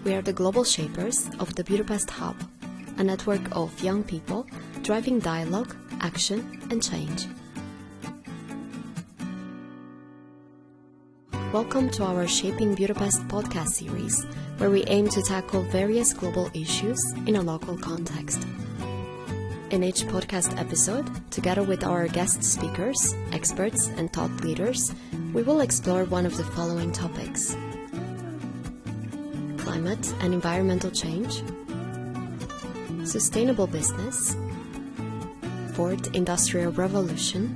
We are the global shapers of the Budapest Hub, a network of young people driving dialogue, action, and change. Welcome to our Shaping Budapest podcast series, where we aim to tackle various global issues in a local context. In each podcast episode, together with our guest speakers, experts, and thought leaders, we will explore one of the following topics: climate and environmental change, sustainable business, fourth industrial revolution,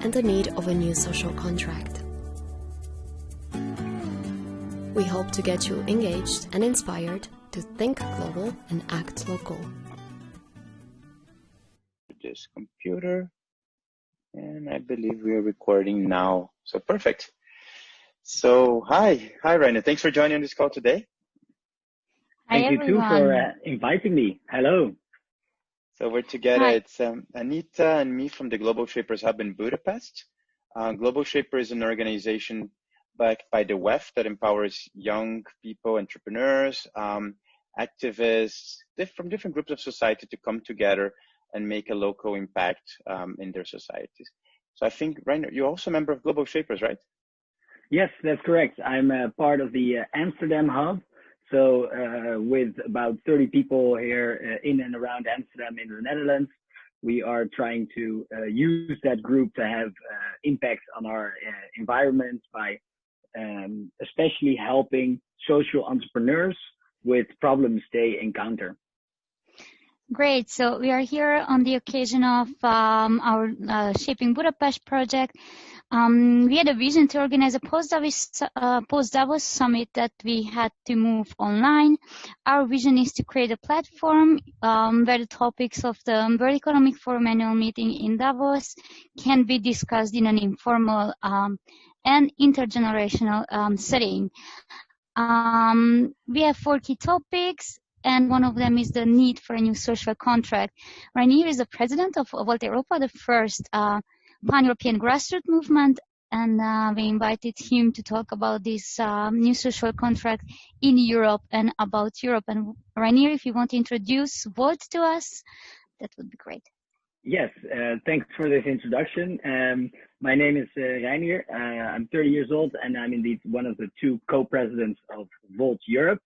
and the need of a new social contract. We hope to get you engaged and inspired to think global and act local. This computer, and I believe we are recording now. So perfect. So hi Reinier. Thanks for joining this call today. Thank you too for inviting me. Hello. So we're together. Hi. It's Anita and me from the Global Shapers Hub in Budapest. Global Shaper is an organization backed by the WEF that empowers young people, entrepreneurs, activists from different groups of society to come together and make a local impact in their societies. So I think, Reinier, you're also a member of Global Shapers, right? Yes, that's correct. I'm a part of the Amsterdam hub. So with about 30 people here in and around Amsterdam in the Netherlands, we are trying to use that group to have impact on our environment by especially helping social entrepreneurs with problems they encounter. Great. So we are here on the occasion of our Shaping Budapest project. We had a vision to organize a post-Davos summit that we had to move online. Our vision is to create a platform where the topics of the World Economic Forum annual meeting in Davos can be discussed in an informal and intergenerational setting. We have 4 key topics, and one of them is the need for a new social contract. Reinier is the president of Volt-Europa, the first pan-European grassroots movement, and we invited him to talk about this new social contract in Europe and about Europe. And Reinier, if you want to introduce Volt to us, that would be great. Yes, thanks for this introduction. My name is Reinier. I'm 30 years old, and I'm indeed one of the 2 co-presidents of Volt Europe.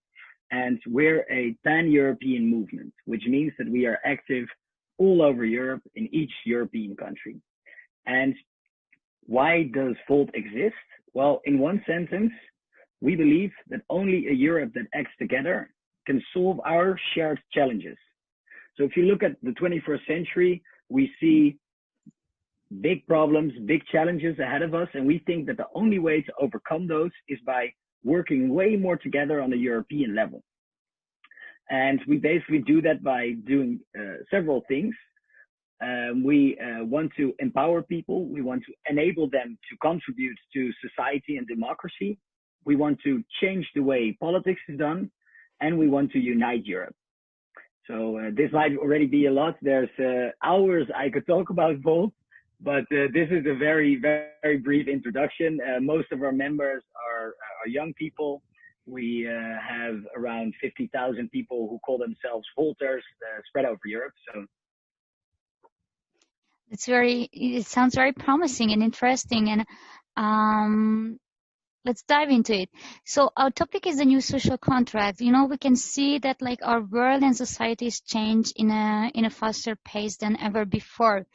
And we're a pan-European movement, which means that we are active all over Europe in each European country. And why does Volt exist? Well, in one sentence, we believe that only a Europe that acts together can solve our shared challenges. So if you look at the 21st century, we see big problems, big challenges ahead of us, and we think that the only way to overcome those is by working way more together on a European level. And we basically do that by doing several things. We want to empower people. We want to enable them to contribute to society and democracy. We want to change the way politics is done, and we want to unite Europe. So this might already be a lot. There's hours I could talk about Volt, but this is a very, very brief introduction. Most of our members are young people. We have around 50,000 people who call themselves Volters spread over Europe. So it sounds very promising and interesting, and let's dive into it. So our topic is the new social contract. You know, we can see that like our world and societies change in a faster pace than ever before.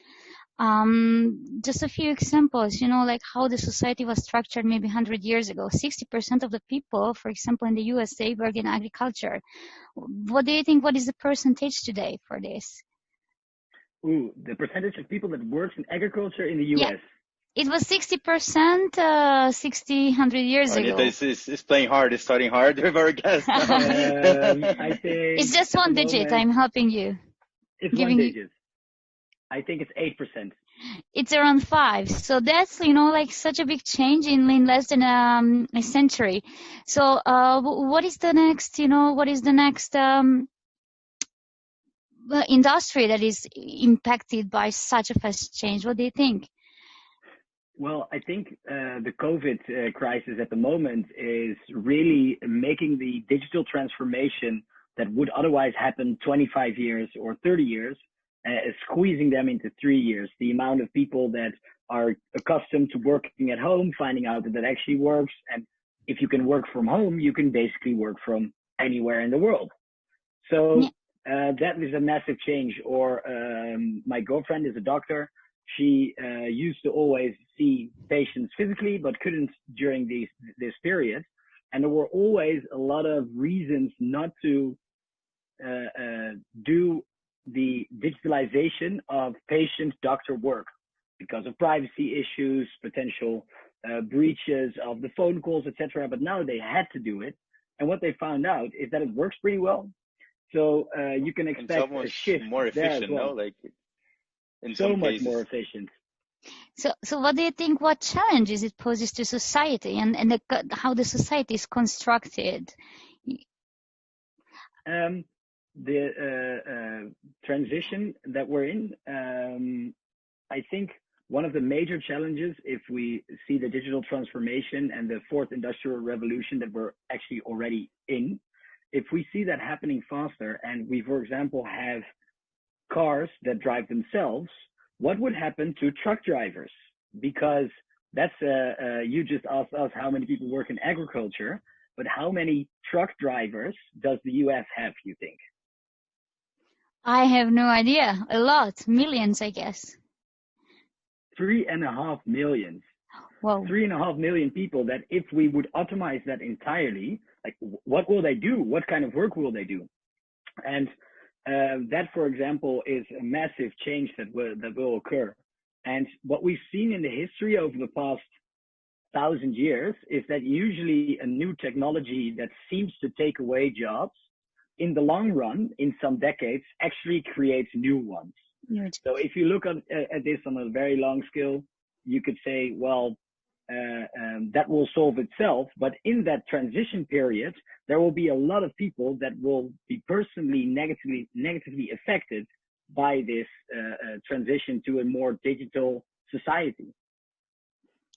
Just a few examples, you know, like how the society was structured maybe 100 years ago. 60% of the people, for example, in the USA work in agriculture. What do you think, what is the percentage today for this? Ooh, the percentage of people that works in agriculture in the US. Yeah. It was 60% 100 years ago. It's playing hard. It's starting hard with our guests. I think it's just one digit. I'm helping you. It's one digit. I think it's 8%. It's around 5. So that's, you know, like such a big change in less than a century. So what is the next, you know, industry that is impacted by such a fast change? What do you think? Well, I think the COVID crisis at the moment is really making the digital transformation that would otherwise happen 25 years or 30 years, squeezing them into 3 years. The amount of people that are accustomed to working at home, finding out that that actually works. And if you can work from home, you can basically work from anywhere in the world. So that is a massive change. Or my girlfriend is a doctor. She used to always see patients physically, but couldn't during this period. And there were always a lot of reasons not to do the digitalization of patient-doctor work because of privacy issues, potential breaches of the phone calls, etc. But now they had to do it. And what they found out is that it works pretty well. So you can expect a shift more efficient, there as well. no? Like in so some much cases. more efficient. So what do you think, what challenges it poses to society and how the society is constructed? The transition that we're in, I think one of the major challenges, if we see the digital transformation and the fourth industrial revolution that we're actually already in, if we see that happening faster and we, for example, have cars that drive themselves, what would happen to truck drivers? Because that's, you just asked us how many people work in agriculture, but how many truck drivers does the US have, you think? I have no idea. A lot. Millions, I guess. 3.5 million. Whoa. 3.5 million people that if we would automate that entirely, like what will they do? What kind of work will they do? And that, for example, is a massive change that will occur. And what we've seen in the history over the past 1,000 years is that usually a new technology that seems to take away jobs, in the long run, in some decades, actually creates new ones. So if you look at this on a very long scale, you could say, well, that will solve itself. But in that transition period, there will be a lot of people that will be personally negatively affected by this transition to a more digital society.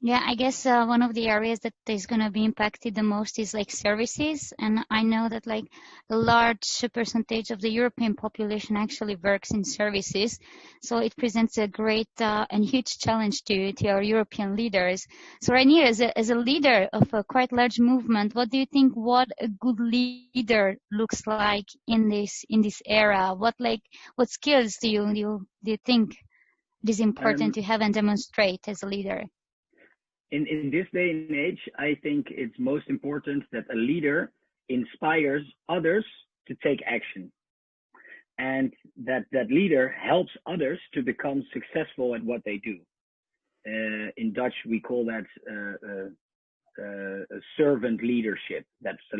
Yeah, I guess one of the areas that is going to be impacted the most is like services. And I know that like a large percentage of the European population actually works in services. So it presents a great and huge challenge to our European leaders. So Reinier, as a leader of a quite large movement, what do you think what a good leader looks like in this era? What skills do you think it is important to have and demonstrate as a leader? In this day and age, I think it's most important that a leader inspires others to take action, and that leader helps others to become successful at what they do. In Dutch, we call that servant leadership. That's a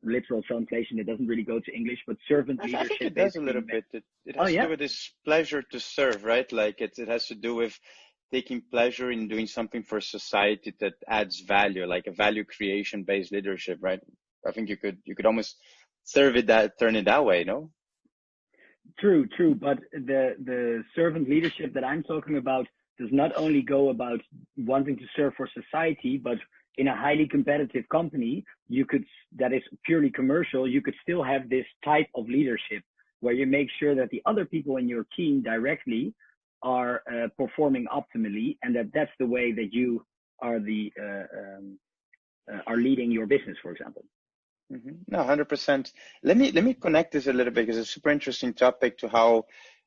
literal translation. It doesn't really go to English, but servant leadership. I think it does a little bit. It has to do with this pleasure to serve, right? Like it has to do with taking pleasure in doing something for society that adds value, like a value creation based leadership, right? I think you could almost turn it that way, no? True. But the servant leadership that I'm talking about does not only go about wanting to serve for society, but in a highly competitive company, that is purely commercial, you could still have this type of leadership where you make sure that the other people in your team directly are performing optimally, and that's the way that you are are leading your business, for example. Mm-hmm. No, 100%. Let me connect this a little bit because it's a super interesting topic to how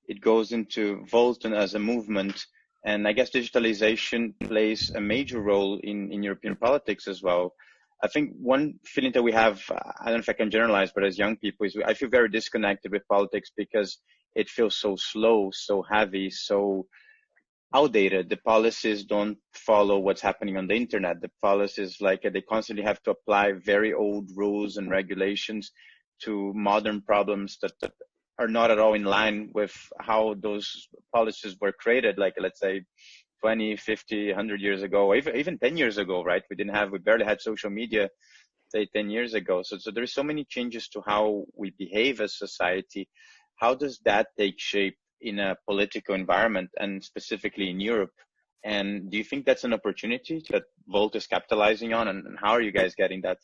it goes into Volt and as a movement. And I guess digitalization plays a major role in European politics as well. I think one feeling that we have, I don't know if I can generalize, but as young people, is I feel very disconnected with politics because it feels so slow, so heavy, so outdated. The policies don't follow what's happening on the internet. The policies, like they constantly have to apply very old rules and regulations to modern problems that are not at all in line with how those policies were created. Like, let's say 20, 50, 100 years ago, or even 10 years ago, right? We barely had social media, say 10 years ago. So there's so many changes to how we behave as society. How does that take shape in a political environment and specifically in Europe? And do you think that's an opportunity that Volt is capitalizing on, and how are you guys getting that?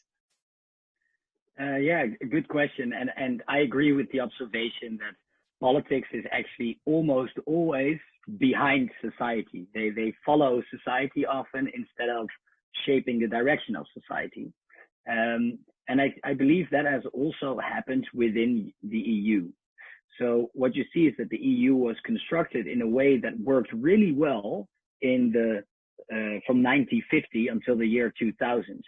Yeah, good question. And I agree with the observation that politics is actually almost always behind society. They follow society often instead of shaping the direction of society. And I believe that has also happened within the EU. So what you see is that the EU was constructed in a way that worked really well in from 1950 until the year 2000.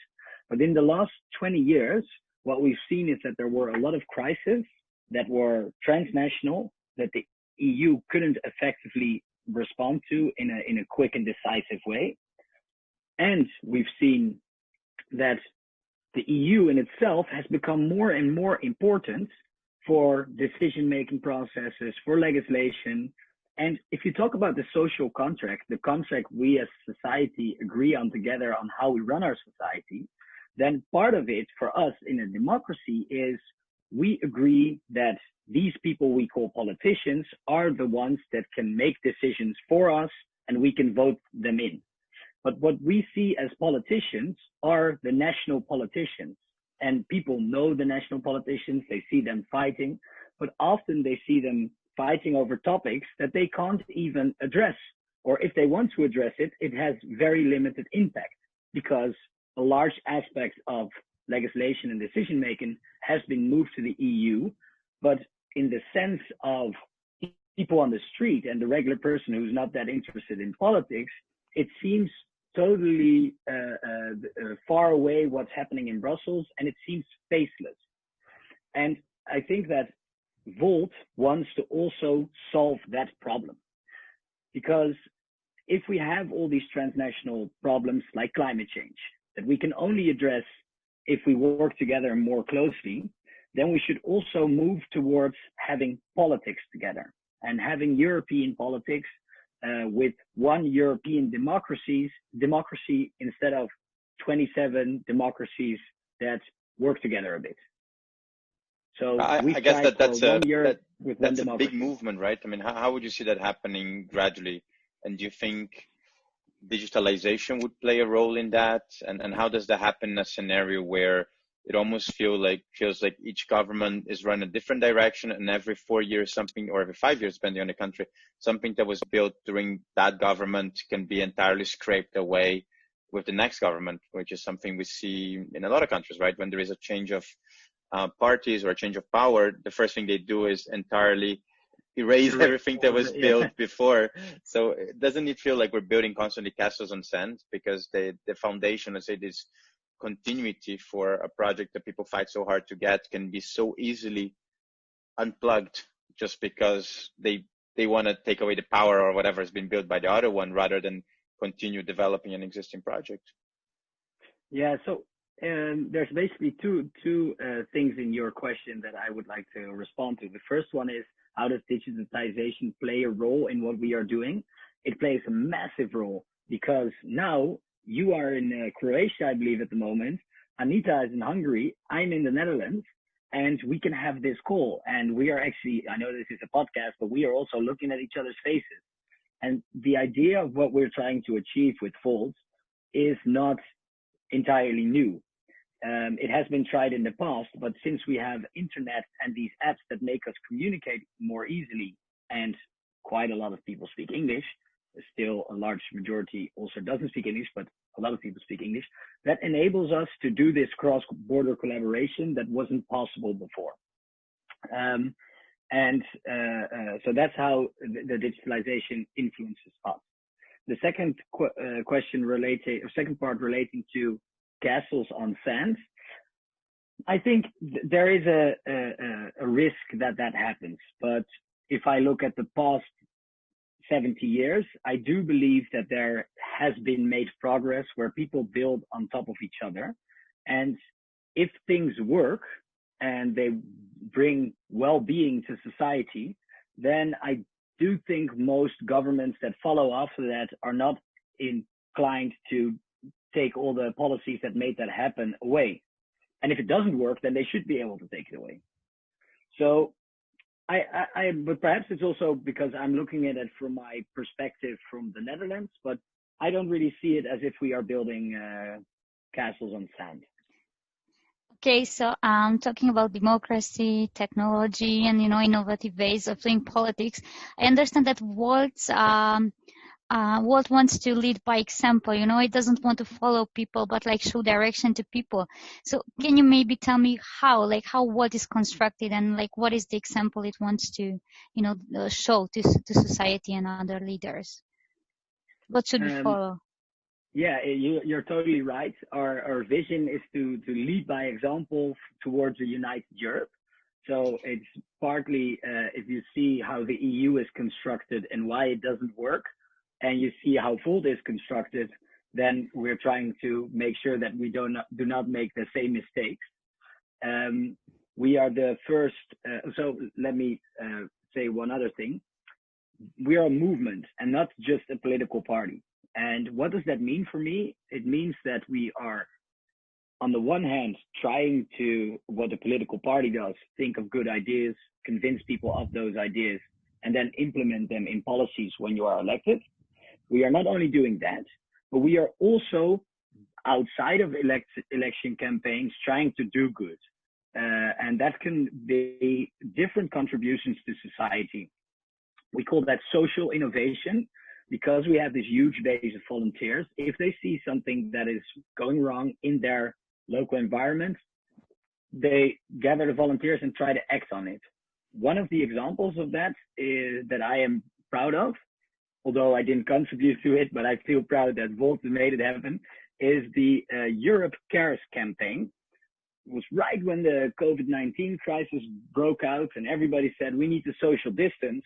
But in the last 20 years, what we've seen is that there were a lot of crises that were transnational that the EU couldn't effectively respond to in a quick and decisive way. And we've seen that the EU in itself has become more and more important for decision-making processes, for legislation. And if you talk about the social contract, the contract we as society agree on together on how we run our society, then part of it for us in a democracy is we agree that these people we call politicians are the ones that can make decisions for us and we can vote them in. But what we see as politicians are the national politicians, and people know the national politicians, they see them fighting, but often they see them fighting over topics that they can't even address, or if they want to address it, it has very limited impact because a large aspect of legislation and decision making has been moved to the EU. But in the sense of people on the street and the regular person who's not that interested in politics, it seems totally far away what's happening in Brussels, and it seems faceless. And I think that Volt wants to also solve that problem, because if we have all these transnational problems like climate change that we can only address if we work together more closely, then we should also move towards having politics together and having European politics with one European democracy instead of 27 democracies that work together a bit. So I guess that's a big movement, right? I mean, how would you see that happening gradually? And do you think digitalization would play a role in that? And how does that happen in a scenario where it almost feels like each government is run a different direction, and every 4 years something, or every 5 years, depending on the country, something that was built during that government can be entirely scraped away with the next government, which is something we see in a lot of countries, right? When there is a change of parties or a change of power, the first thing they do is entirely erase everything that was built before. So doesn't it feel like we're building constantly castles on sand, because the foundation, let's say, this continuity for a project that people fight so hard to get can be so easily unplugged just because they want to take away the power or whatever has been built by the other one rather than continue developing an existing project? Yeah, so there's basically two things in your question that I would like to respond to. The first one is, how does digitization play a role in what we are doing? It plays a massive role, because now you are in Croatia, I believe, at the moment. Anita is in Hungary. I'm in the Netherlands, and we can have this call. And we are actually, I know this is a podcast, but we are also looking at each other's faces. And the idea of what we're trying to achieve with Volt is not entirely new. It has been tried in the past, but since we have internet and these apps that make us communicate more easily, and quite a lot of people speak English, still a large majority also doesn't speak English, but a lot of people speak English, that enables us to do this cross-border collaboration that wasn't possible before. So that's how the digitalization influences us. The second second part relating to castles on sand, I think there is a risk that happens. But if I look at the past 70 years, I do believe that there has been made progress where people build on top of each other. And if things work and they bring well-being to society, then I do think most governments that follow after that are not inclined to take all the policies that made that happen away. And if it doesn't work, then they should be able to take it away. So but perhaps it's also because I'm looking at it from my perspective from the Netherlands, but I don't really see it as if we are building castles on sand. Okay, so talking about democracy, technology, and innovative ways of doing politics, I understand that Walt wants to lead by example. It doesn't want to follow people, but like show direction to people. So can you maybe tell me how Walt is constructed, and like what is the example it wants to, show to society and other leaders? What should we follow? Yeah, you're totally right. Our vision is to lead by example towards a united Europe. So it's partly if you see how the EU is constructed and why it doesn't work, and you see how Volt is constructed, then we're trying to make sure that we do not make the same mistakes. We are the first. So let me say one other thing. We are a movement and not just a political party. And what does that mean for me? It means that we are, on the one hand, trying to, what the political party does, think of good ideas, convince people of those ideas, and then implement them in policies when you are elected. We are not only doing that, but we are also outside of election campaigns trying to do good. And that can be different contributions to society. We call that social innovation, because we have this huge base of volunteers. If they see something that is going wrong in their local environment, they gather the volunteers and try to act on it. One of the examples of that is that I am proud of, although I didn't contribute to it, but I feel proud that Volt made it happen, is the Europe Cares campaign. It was right when the COVID-19 crisis broke out and everybody said we need to social distance,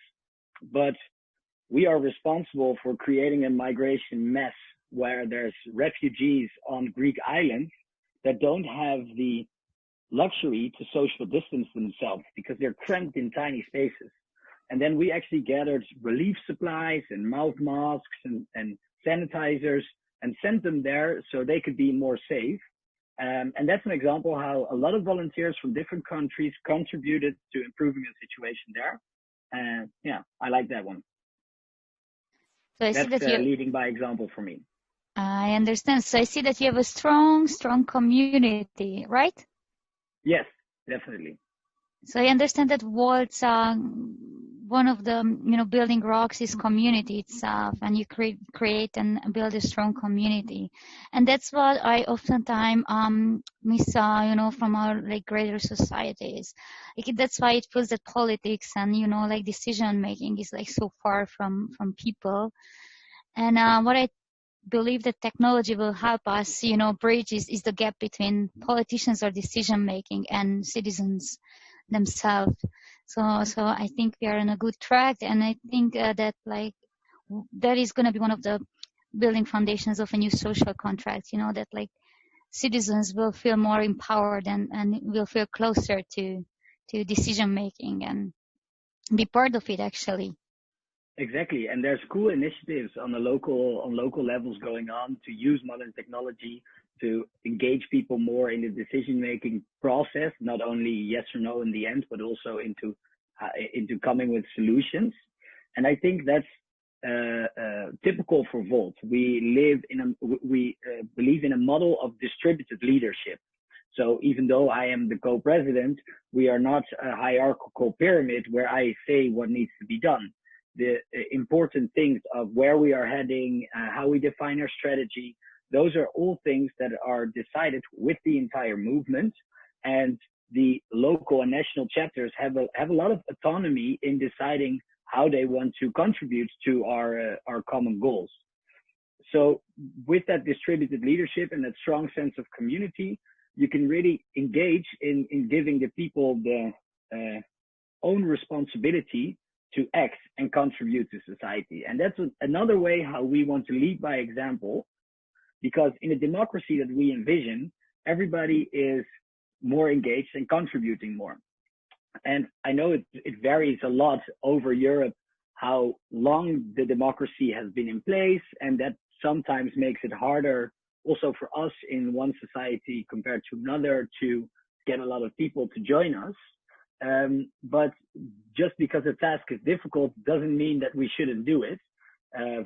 but we are responsible for creating a migration mess where there's refugees on Greek islands that don't have the luxury to social distance themselves because they're cramped in tiny spaces. And then we actually gathered relief supplies and mouth masks and sanitizers and sent them there so they could be more safe. And that's an example how a lot of volunteers from different countries contributed to improving the situation there. And yeah, I like that one. So I That's see that you leading by example for me. I understand. So I see that you have a strong community, right? Yes, definitely. So I understand that Walt's one of the building rocks is community itself, and you create and build a strong community, and that's what I oftentimes miss from our like greater societies. That's why it feels that politics and like decision making is like so far from people. And what I believe that technology will help us, bridge is the gap between politicians or decision making and citizens themselves. So I think we are on a good track, and I think that like that is going to be one of the building foundations of a new social contract. That like citizens will feel more empowered and will feel closer to decision making and be part of it actually. Exactly, and there's cool initiatives on local levels going on to use modern technology to engage people more in the decision-making process, not only yes or no in the end, but also into coming with solutions. And I think that's typical for Volt. We believe in a model of distributed leadership. So even though I am the co-president, we are not a hierarchical pyramid where I say what needs to be done. The important things of where we are heading, how we define our strategy, those are all things that are decided with the entire movement, and the local and national chapters have a lot of autonomy in deciding how they want to contribute to our common goals. So with that distributed leadership and that strong sense of community, you can really engage in giving the people the own responsibility to act and contribute to society. And that's another way how we want to lead by example, because in a democracy that we envision, everybody is more engaged and contributing more. And I know it varies a lot over Europe, how long the democracy has been in place, and that sometimes makes it harder also for us in one society compared to another to get a lot of people to join us. But just because a task is difficult doesn't mean that we shouldn't do it.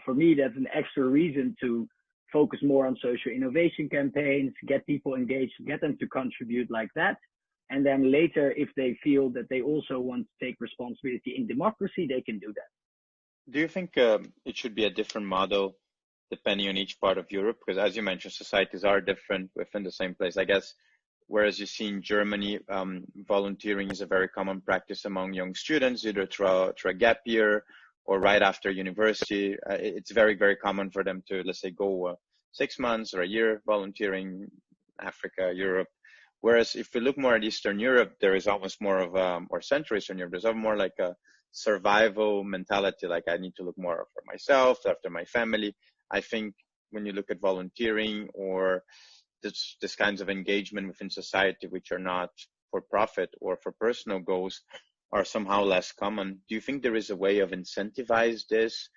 for me, that's an extra reason to focus more on social innovation campaigns, get people engaged, get them to contribute like that. And then later, if they feel that they also want to take responsibility in democracy, they can do that. Do you think it should be a different model depending on each part of Europe? Because as you mentioned, societies are different within the same place. I guess, whereas you see in Germany, volunteering is a very common practice among young students, either through a gap year or right after university. It's very, very common for them to, let's say, go 6 months or a year volunteering, Africa, Europe. Whereas if we look more at Eastern Europe, there is almost more of, or Central Eastern Europe, there's more like a survival mentality, like I need to look more for myself, after my family. I think when you look at volunteering or this kinds of engagement within society, which are not for profit or for personal goals, are somehow less common. Do you think there is a way of incentivize this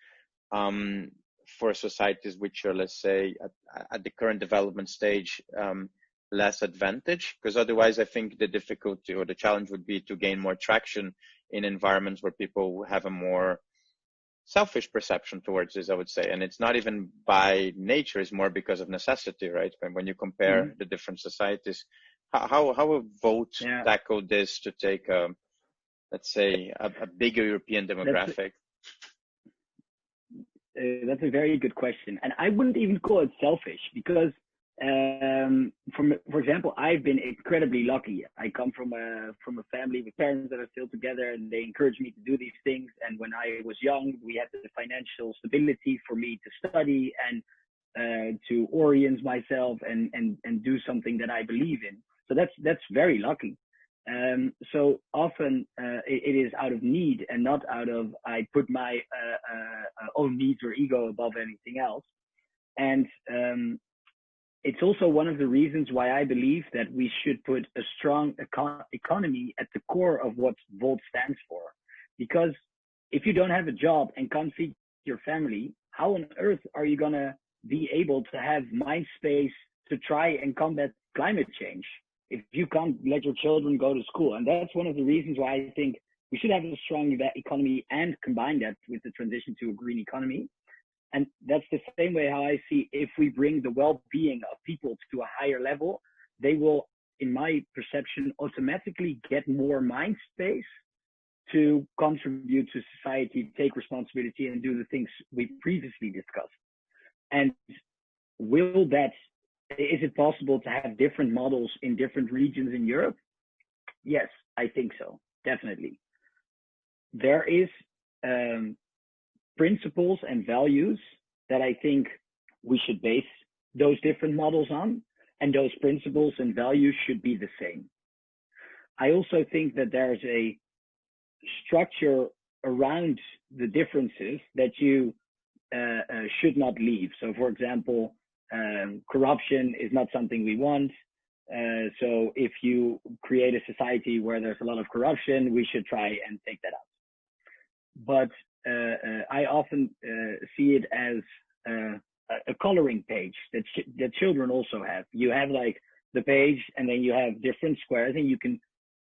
for societies which are, let's say, at the current development stage, less advantage? Because otherwise, I think the difficulty or the challenge would be to gain more traction in environments where people have a more selfish perception towards this, I would say. And it's not even by nature, it's more because of necessity, right? When you compare the different societies, how will Volt tackle this to take let's say, a bigger European demographic? That's a very good question. And I wouldn't even call it selfish because, for example, I've been incredibly lucky. I come from a family with parents that are still together, and they encouraged me to do these things. And when I was young, we had the financial stability for me to study and to orient myself and do something that I believe in. So that's very lucky. So often it is out of need and not out of I put my own needs or ego above anything else. And it's also one of the reasons why I believe that we should put a strong economy at the core of what Volt stands for. Because if you don't have a job and can't feed your family, how on earth are you going to be able to have mind space to try and combat climate change if you can't let your children go to school? And that's one of the reasons why I think we should have a strong economy and combine that with the transition to a green economy. And that's the same way how I see if we bring the well-being of people to a higher level, they will, in my perception, automatically get more mind space to contribute to society, take responsibility, and do the things we previously discussed. And is it possible to have different models in different regions in Europe? Yes, I think so, definitely. There is principles and values that I think we should base those different models on, and those principles and values should be the same. I also think that there's a structure around the differences that you should not leave. So, for example, corruption is not something we want. So if you create a society where there's a lot of corruption, we should try and take that out. But I often see it as a coloring page that children also have. You have like the page, and then you have different squares, and you can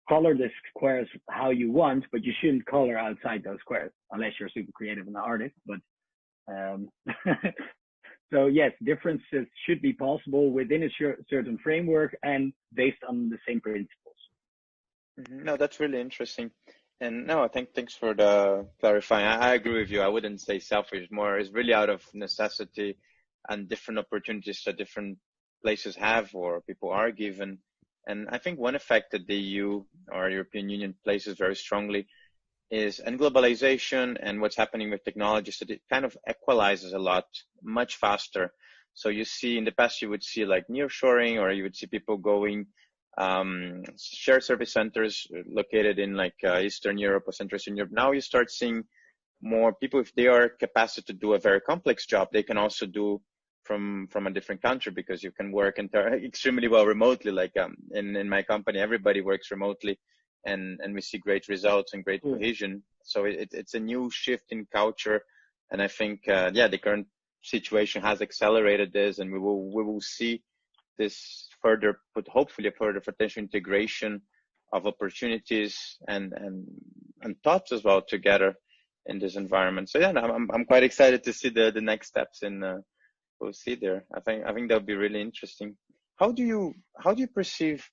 color the squares how you want, but you shouldn't color outside those squares unless you're super creative and an artist. But so yes, differences should be possible within a certain framework and based on the same principles. No, that's really interesting. And no, I think thanks for the clarifying. I agree with you. I wouldn't say selfish, more is really out of necessity and different opportunities that different places have or people are given. And I think one effect that the EU or European Union places very strongly is, and globalization and what's happening with technology, so it kind of equalizes a lot much faster. So you see in the past, you would see like nearshoring, or you would see people going shared service centers located in like Eastern Europe or Central Eastern Europe. Now you start seeing more people, if they are capacity to do a very complex job, they can also do from a different country, because you can work extremely well remotely. Like in my company, everybody works remotely, and we see great results and great cohesion. So it's a new shift in culture, and I think the current situation has accelerated this, and we will see this further, but hopefully a further potential integration of opportunities and thoughts as well together in this environment. So yeah, I'm quite excited to see the next steps in OC there. I think that would be really interesting. How do you perceive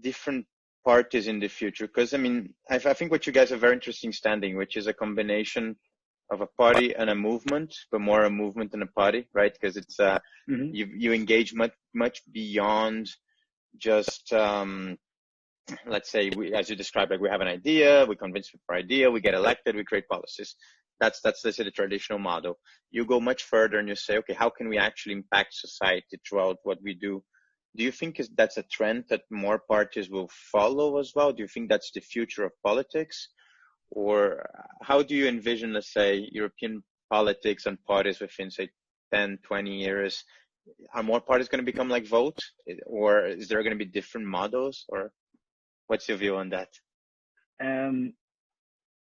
different parties in the future? Because I mean, I think what you guys have very interesting standing, which is a combination of a party and a movement, but more a movement than a party, right? Because it's you engage much beyond just let's say, as you described, like we have an idea, we convince people for idea, we get elected, we create policies. That's let's say the traditional model. You go much further and you say, okay, how can we actually impact society throughout what we do? Do you think that's a trend that more parties will follow as well? Do you think that's the future of politics? Or how do you envision, let's say, European politics and parties within, say, 10, 20 years? Are more parties going to become like Volt? Or is there going to be different models? Or what's your view on that?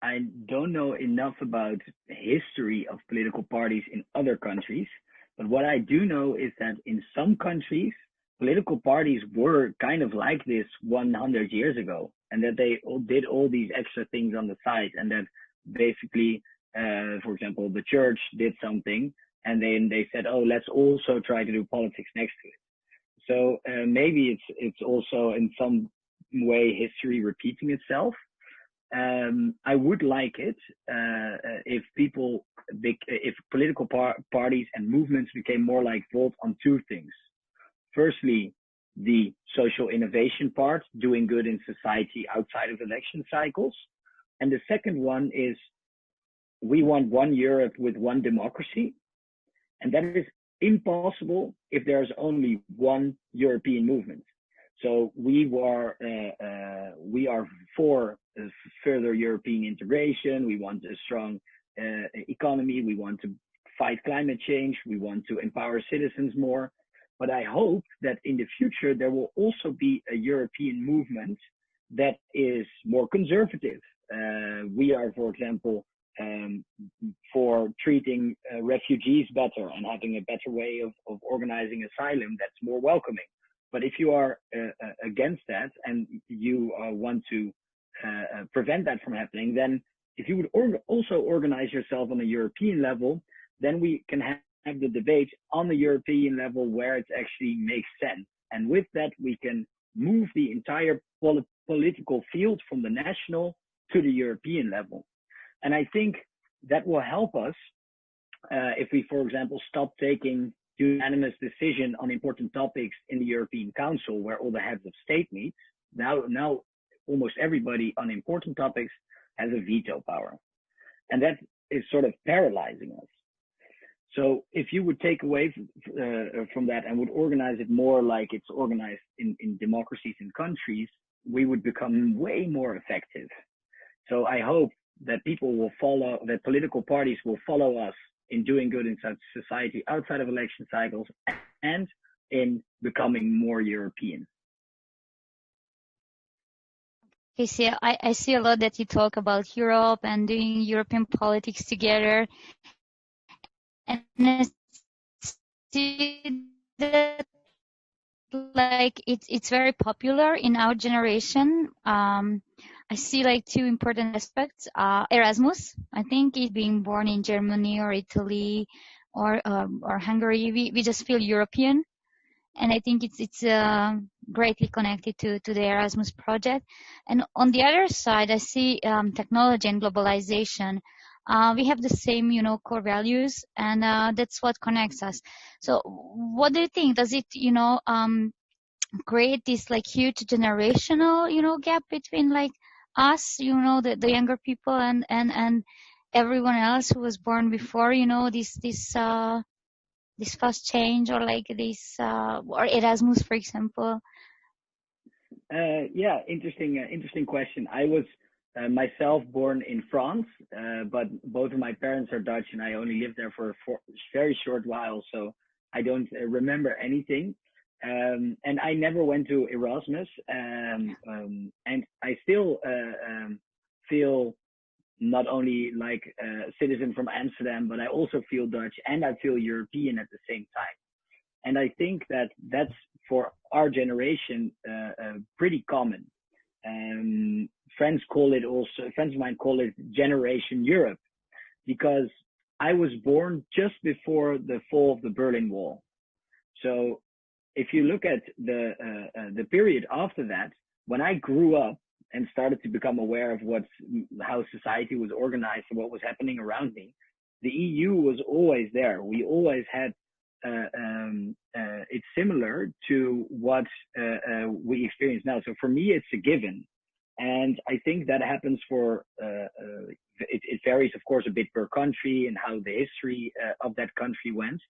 I don't know enough about the history of political parties in other countries, but what I do know is that in some countries, political parties were kind of like this 100 years ago, and that they did all these extra things on the side, and that basically, for example, the church did something, and then they said, oh, let's also try to do politics next to it. So maybe it's also in some way history repeating itself. I would like it if political parties and movements became more like Volt on two things. Firstly, the social innovation part, doing good in society outside of election cycles. And the second one is we want one Europe with one democracy. And that is impossible if there's only one European movement. So we are for further European integration. We want a strong economy. We want to fight climate change. We want to empower citizens more. But I hope that in the future, there will also be a European movement that is more conservative. We are, for example, for treating refugees better and having a better way of organizing asylum that's more welcoming. But if you are against that and you want to prevent that from happening, then if you would also organize yourself on a European level, then we can have the debate on the European level where it actually makes sense. And with that, we can move the entire political field from the national to the European level. And I think that will help us if we, for example, stop taking unanimous decision on important topics in the European Council, where all the heads of state meet. Now almost everybody on important topics has a veto power. And that is sort of paralyzing us. So if you would take away from that and would organize it more like it's organized in democracies and countries, we would become way more effective. So I hope that people will follow, that political parties will follow us in doing good in society outside of election cycles and in becoming more European. Okay, so I see a lot that you talk about Europe and doing European politics together. And I see that like it's very popular in our generation. I see like two important aspects. Erasmus, I think, is being born in Germany or Italy or Hungary. We just feel European, and I think it's greatly connected to the Erasmus project. And on the other side, I see technology and globalization. We have the same, core values, and that's what connects us. So what do you think? Does it, create this like huge generational, gap between like us, the younger people and everyone else who was born before, this fast change or like this, or Erasmus, for example? Yeah, interesting question. I was myself born in France, but both of my parents are Dutch, and I only lived there for a very short while, so I don't remember anything. And I never went to Erasmus, and I still feel not only like a citizen from Amsterdam, but I also feel Dutch and I feel European at the same time. And I think that that's for our generation pretty common. Friends of mine call it Generation Europe, because I was born just before the fall of the Berlin Wall. So if you look at the period after that, when I grew up and started to become aware of how society was organized and what was happening around me, the EU was always there. We always had it's similar to what we experience now. So for me, it's a given. And I think that happens for, it varies, of course, a bit per country and how the history of that country went.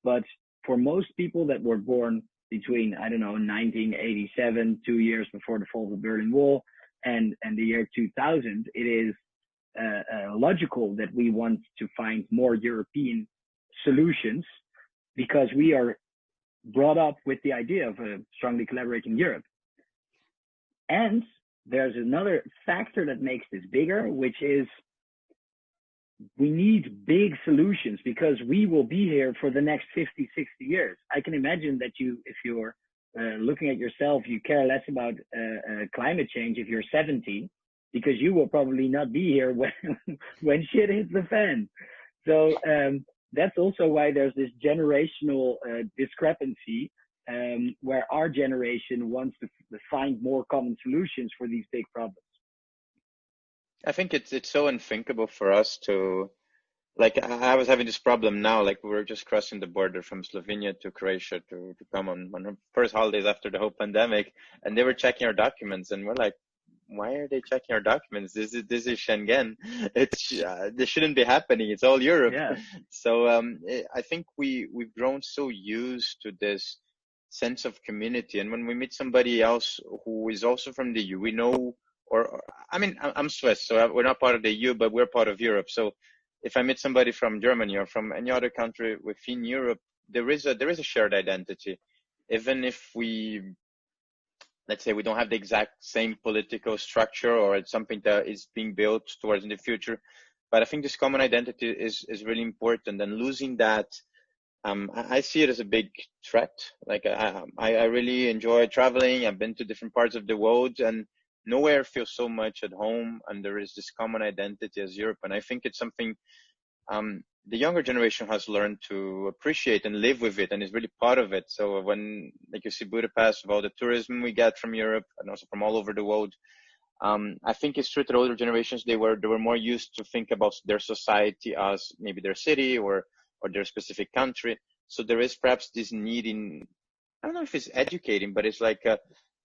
But for most people that were born between, I don't know, 1987, 2 years before the fall of the Berlin Wall, and the year 2000, it is logical that we want to find more European solutions, because we are brought up with the idea of a strongly collaborating Europe. And there's another factor that makes this bigger, which is we need big solutions, because we will be here for the next 50, 60 years. I can imagine that if you're looking at yourself, you care less about climate change if you're 70, because you will probably not be here when shit hits the fan. So that's also why there's this generational discrepancy, where our generation wants to find more common solutions for these big problems. I think it's so unthinkable for us to, like, I was having this problem now, like we were just crossing the border from Slovenia to Croatia to come on our first holidays after the whole pandemic, and they were checking our documents, and we're like, why are they checking our documents? This is Schengen. This shouldn't be happening. It's all Europe. Yeah. So I think we've grown so used to this sense of community, and when we meet somebody else who is also from the EU, we know, or I mean, I'm Swiss, so we're not part of the EU, but we're part of Europe. So if I meet somebody from Germany or from any other country within Europe, there is a shared identity, even if let's say we don't have the exact same political structure, or it's something that is being built towards in the future. But I think this common identity is really important, and losing that, I see it as a big threat. Like I really enjoy traveling. I've been to different parts of the world, and nowhere feels so much at home. And there is this common identity as Europe. And I think it's something the younger generation has learned to appreciate and live with it, and is really part of it. So when, like, you see Budapest, with all the tourism we get from Europe and also from all over the world, I think it's true that older generations, they were more used to think about their society as maybe their city or their specific country. So there is perhaps this need in, I don't know if it's educating, but it's like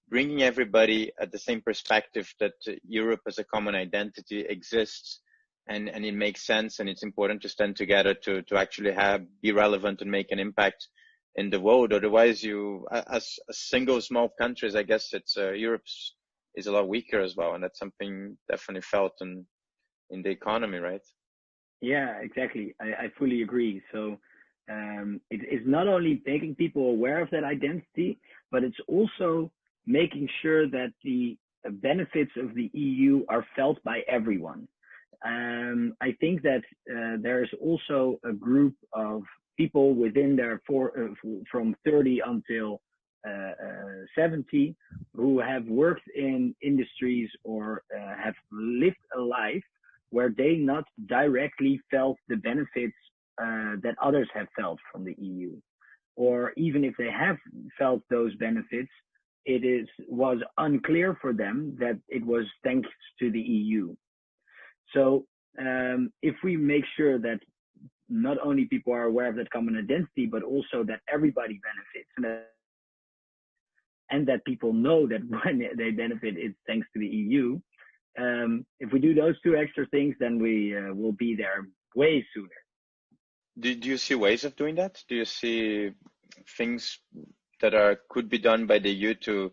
bringing everybody at the same perspective that Europe as a common identity exists, and it makes sense, and it's important to stand together to actually be relevant and make an impact in the world. Otherwise, as single small countries, I guess it's Europe's is a lot weaker as well, and that's something definitely felt in the economy, right? Yeah, exactly. I fully agree. So it's not only making people aware of that identity, but it's also making sure that the benefits of the EU are felt by everyone. I think that there's also a group of people within there from 30 until 70 who have worked in industries or have lived a life where they not directly felt the benefits that others have felt from the EU. Or even if they have felt those benefits, was unclear for them that it was thanks to the EU. So if we make sure that not only people are aware of that common identity, but also that everybody benefits, and that people know that when they benefit, it's thanks to the EU. If we do those two extra things, then we will be there way sooner. Do you see ways of doing that? Do you see things that could be done by the EU to,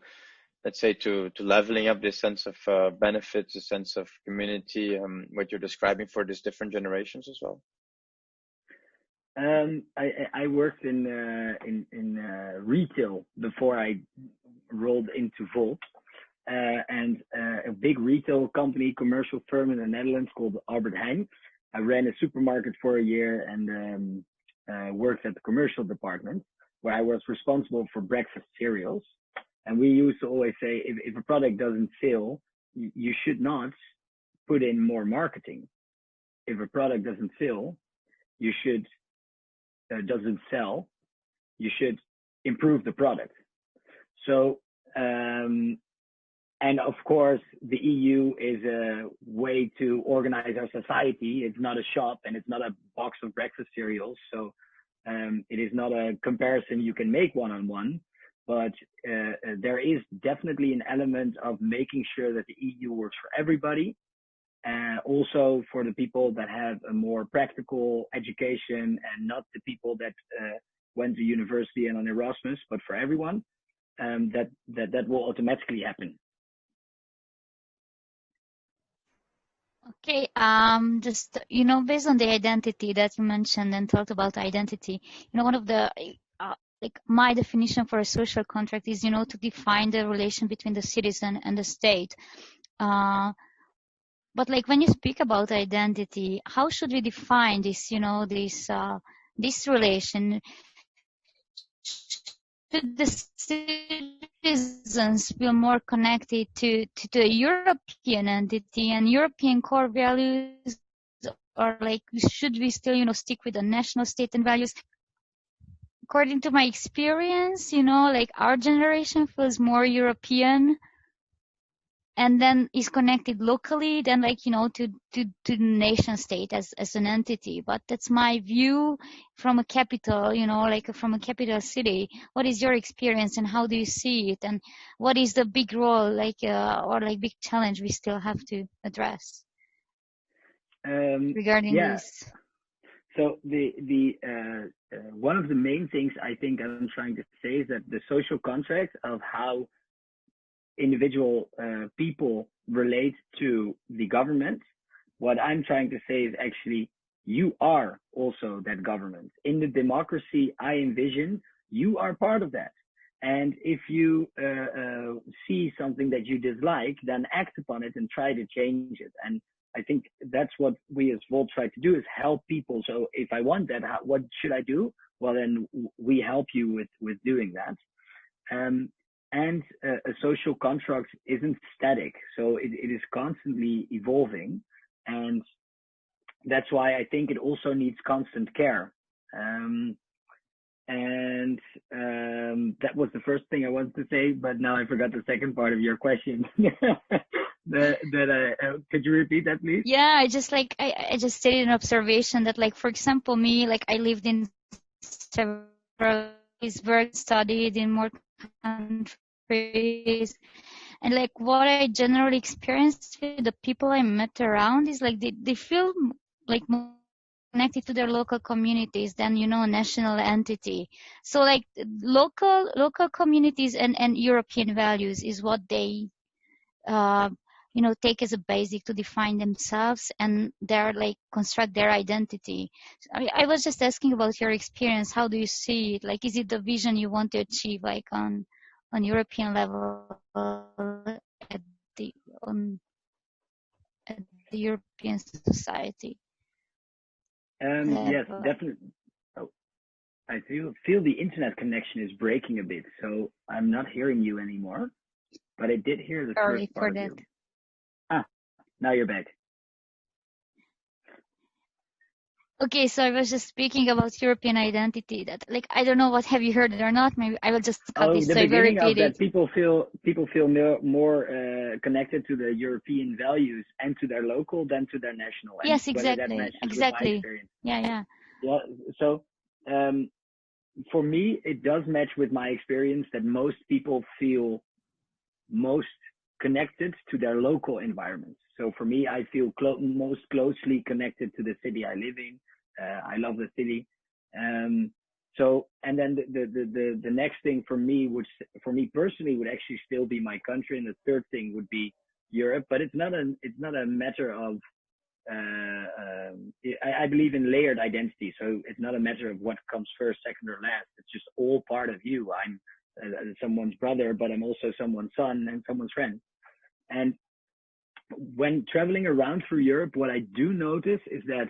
let's say, to leveling up this sense of benefits, a sense of community, what you're describing for these different generations as well? I worked in retail before I rolled into Volt, and a big retail company, commercial firm in the Netherlands called Albert Heijn. I ran a supermarket for a year and worked at the commercial department, where I was responsible for breakfast cereals. And we used to always say, if a product doesn't sell, you should not put in more marketing. if a product doesn't sell, you should improve the product. So, and of course, the EU is a way to organize our society. It's not a shop, and it's not a box of breakfast cereals. So it is not a comparison you can make one-on-one, but there is definitely an element of making sure that the EU works for everybody. Also for the people that have a more practical education, and not the people that went to university and on Erasmus, but for everyone, that will automatically happen. Okay, just, based on the identity that you mentioned and talked about identity, one of the, like my definition for a social contract is, to define the relation between the citizen and the state. But like when you speak about identity, how should we define this, this relation? Should the citizens feel more connected to the European entity and European core values, or like should we still, stick with the national state and values? According to my experience, like our generation feels more European, and then is connected locally than like, to the nation state as an entity. But that's my view from a capital, like from a capital city. What is your experience and how do you see it? And what is the big role, like, or like big challenge we still have to address regarding this? So the one of the main things I think I'm trying to say is that the social contract of how individual people relate to the government, what I'm trying to say is actually you are also that government. In the democracy I envision, you are part of that. And if you see something that you dislike, then act upon it and try to change it. And I think that's what we as Volt try to do, is help people. So if I want that, what should I do? Well, then we help you with doing that. And a social contract isn't static, so it is constantly evolving, and that's why I think it also needs constant care. That was the first thing I wanted to say, but now I forgot the second part of your question. Could you repeat that, please? Yeah, I just stated an observation that, like, for example, me, like, I lived in several places, worked, studied in more countries, and like what I generally experienced with the people I met around is like they feel like more connected to their local communities than, a national entity. So like local communities and European values is what they take as a basic to define themselves, and they're like construct their identity. I was just asking about your experience. How do you see it? Like, is it the vision you want to achieve, like on European level, at the European society? Yes, definitely. Oh, I feel the internet connection is breaking a bit, so I'm not hearing you anymore. But I did hear the first part of you. Now you're back. Okay, so I was just speaking about European identity. That, like, I don't know what have you heard it or not. Maybe I will just cut this. The beginning of that, people feel more connected to the European values and to their local than to their national. Yes, exactly. Yeah. So, for me, it does match with my experience that most people feel most connected to their local environments. So for me, I feel most closely connected to the city I live in. I love the city. So, and then the next thing for me personally would actually still be my country, and the third thing would be Europe. But it's not a matter of I believe in layered identity. So it's not a matter of what comes first, second, or last. It's just all part of you. I'm someone's brother, but I'm also someone's son and someone's friend. And when traveling around through Europe, what I do notice is that,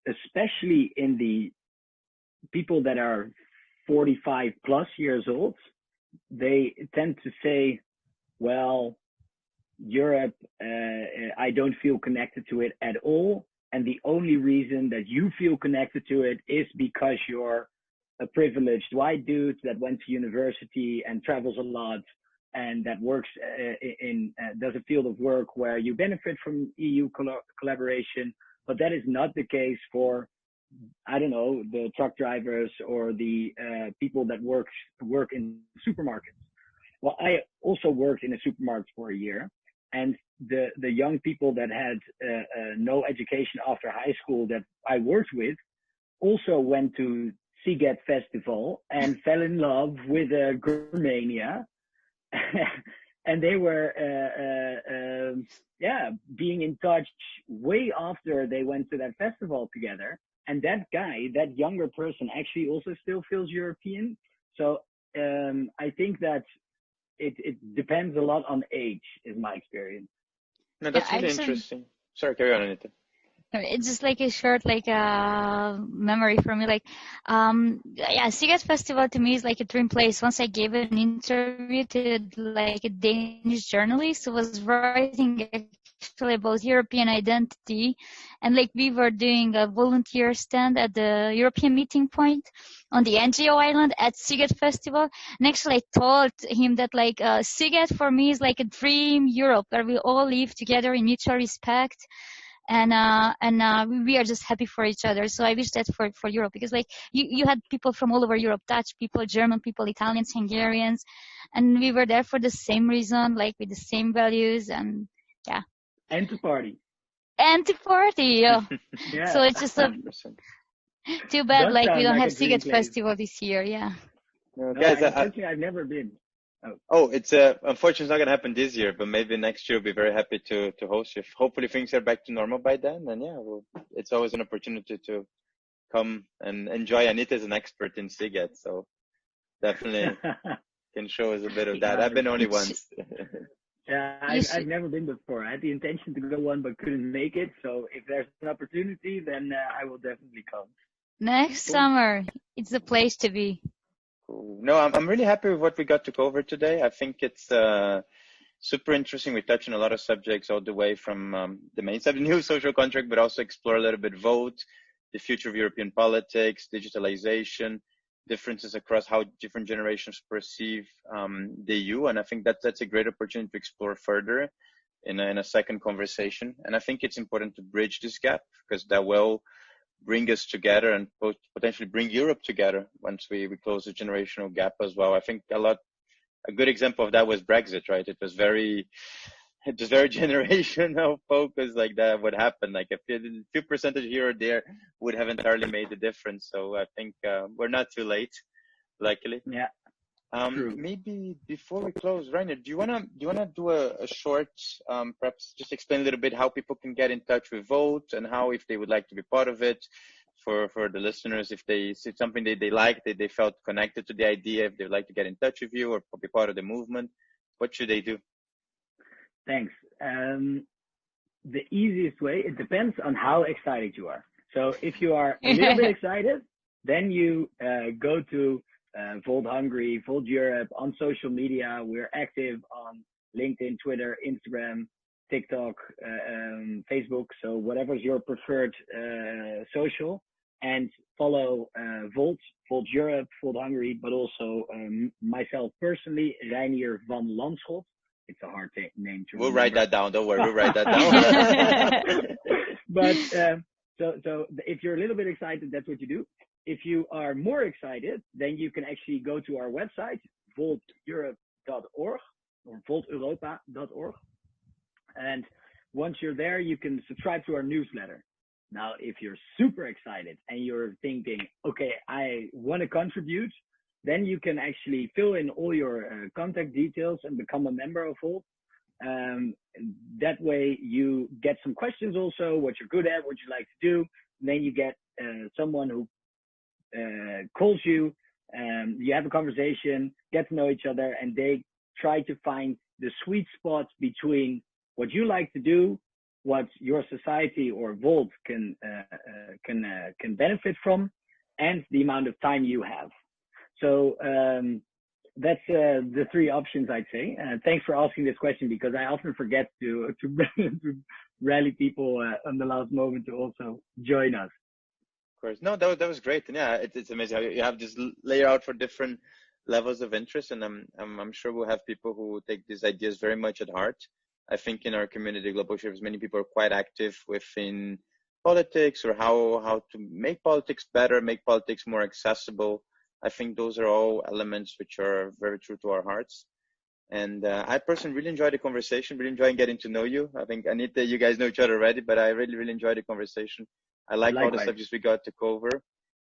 especially in the people that are 45 plus years old, they tend to say, well, Europe, I don't feel connected to it at all. and the only reason that you feel connected to it is because you're a privileged white dude that went to university and travels a lot and that works does a field of work where you benefit from EU collaboration. But that is not the case for, I don't know, the truck drivers or the people that work in supermarkets. Well, I also worked in a supermarket for a year, and the young people that had no education after high school that I worked with also went to Siget Festival and fell in love with Germania. And they were being in touch way after they went to that festival together. And that guy, that younger person, actually also still feels European. So I think that it depends a lot on age, is my experience. No, that's really interesting. Sorry, carry on, Anita. It's just like a short, memory for me. Siget Festival to me is like a dream place. Once I gave an interview to a Danish journalist who was writing actually about European identity, and we were doing a volunteer stand at the European meeting point on the NGO island at Siget Festival. And actually, I told him that Siget for me is like a dream Europe where we all live together in mutual respect. And we are just happy for each other. So I wish that for Europe, because you had people from all over Europe, Dutch people, German people, Italians, Hungarians, and we were there for the same reason, with the same values, and yeah. And to party. Yeah. Yeah. So it's just too bad we don't have Siget Festival this year. Yeah. No, guys, unfortunately, I've never been. It's unfortunately it's not gonna happen this year, but maybe next year we'll be very happy to host you. Hopefully things are back to normal by then, and it's always an opportunity to come and enjoy. Anita is an expert in Siget, so definitely can show us a bit of that. I've been only once. Yeah, I've never been before. I had the intention to go one, but couldn't make it. So if there's an opportunity, then I will definitely come. Next summer, it's the place to be. Cool. No, I'm really happy with what we got to cover today. I think it's super interesting. We touched on a lot of subjects all the way from the main subject, new social contract, but also explore a little bit vote, the future of European politics, digitalization, differences across how different generations perceive the EU. And I think that's a great opportunity to explore further in a second conversation. And I think it's important to bridge this gap, because that will bring us together and potentially bring Europe together once we close the generational gap as well. I think a good example of that was Brexit, right? It was very generational focus, that would happen. A few percentage here or there would have entirely made the difference. So I think we're not too late, luckily. Yeah. Maybe before we close, Reinier, do you wanna do a short, perhaps just explain a little bit how people can get in touch with Volt, and how, if they would like to be part of it, for the listeners, if they see something they like, they felt connected to the idea, if they'd like to get in touch with you or be part of the movement, what should they do? Thanks. The easiest way, it depends on how excited you are. So if you are a little bit excited, then you go to Volt Hungary, Volt Europe on social media. We're active on LinkedIn, Twitter, Instagram, TikTok, Facebook. So whatever's your preferred social, and follow Volt Europe, Volt Hungary, but also myself personally, Reinier van Lanschot. It's a hard name to remember. We'll write that down. Don't worry, we'll write that down. But so if you're a little bit excited, that's what you do. If you are more excited, then you can actually go to our website, Volt-Europe.org or Volt-Europa.org. And once you're there, you can subscribe to our newsletter. Now, if you're super excited and you're thinking, okay, I want to contribute, then you can actually fill in all your contact details and become a member of Volt. That way you get some questions also, what you're good at, what you like to do. And then you get someone who calls you, you have a conversation, get to know each other, and they try to find the sweet spot between what you like to do, what your society or Volt can benefit from, and the amount of time you have. So that's the three options, I'd say. Thanks for asking this question, because I often forget to rally people on the last moment to also join us. Of course. No, that was great. And yeah, it's amazing how you have this layout for different levels of interest. And I'm sure we'll have people who take these ideas very much at heart. I think in our community, Global Shapers, many people are quite active within politics, or how to make politics better, make politics more accessible. I think those are all elements which are very true to our hearts. And I personally really enjoyed the conversation, really enjoying getting to know you. I think, Anita, you guys know each other already, but I really, really enjoyed the conversation. I like all the subjects we got to cover.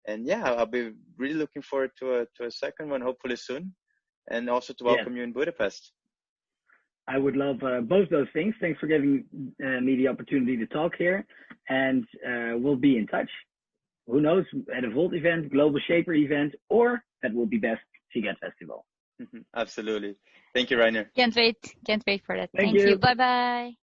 And yeah, I'll be really looking forward to a second one, hopefully soon. And also to welcome you in Budapest. I would love both those things. Thanks for giving me the opportunity to talk here. And we'll be in touch. Who knows, at a Volt event, Global Shaper event, or at Will Be Best Cigarette Festival. Absolutely. Thank you, Reinier. Can't wait for that. Thank you. you. Bye-bye.